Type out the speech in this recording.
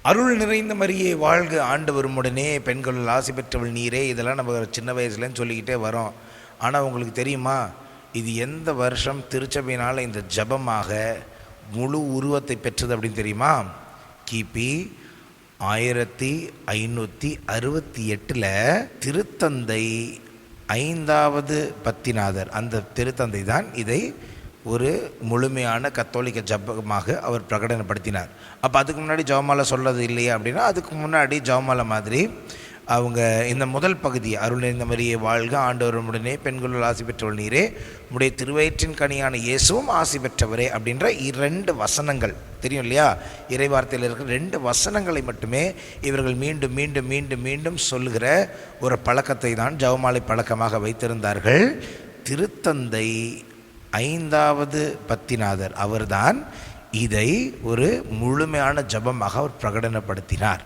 அருள் நிறைந்த மரியே வாழ்க, ஆண்டவர் உம்முடனே, பெண்களுள் ஆசி பெற்றவள் நீரே. இதெல்லாம் நம்ம சின்ன வயசுலன்னு சொல்லிக்கிட்டே வரோம். ஆனால் உங்களுக்கு தெரியுமா, இது எந்த வருஷம் திருச்சபையினால் இந்த ஜபமாக முழு உருவத்தை பெற்றது அப்படின்னு தெரியுமா? கிபி 1568 திருத்தந்தை 5வது பத்திநாதர், அந்த திருத்தந்தை தான் இதை ஒரு முழுமையான கத்தோலிக்க ஜபமாக அவர் பிரகடனப்படுத்தினார். அப்போ அதுக்கு முன்னாடி ஜெபமாலை சொல்கிறது இல்லையா அப்படின்னா, அதுக்கு முன்னாடி ஜெபமாலை மாதிரி அவங்க இந்த முதல் பகுதி, அருள் நிறைந்த மரியே வாழ்க, ஆண்டவர் உம்முடனே, பெண்களுள் ஆசி பெற்றவள் நீரே, உம்முடைய திருவயிற்றின் கனியான இயேசுவும் ஆசி பெற்றவரே அப்படின்ற 2 வசனங்கள் தெரியும் இல்லையா? இறைவார்த்தையில் இருக்கிற 2 வசனங்களை மட்டுமே இவர்கள் மீண்டும் மீண்டும் மீண்டும் மீண்டும் சொல்லுகிற ஒரு பழக்கத்தை தான் ஜெபமாலை பழக்கமாக வைத்திருந்தார்கள். திருத்தந்தை 5வது பத்திநாதர் அவர்தான் இதை ஒரு முழுமையான ஜபமாக அவர் பிரகடனப்படுத்தினார்.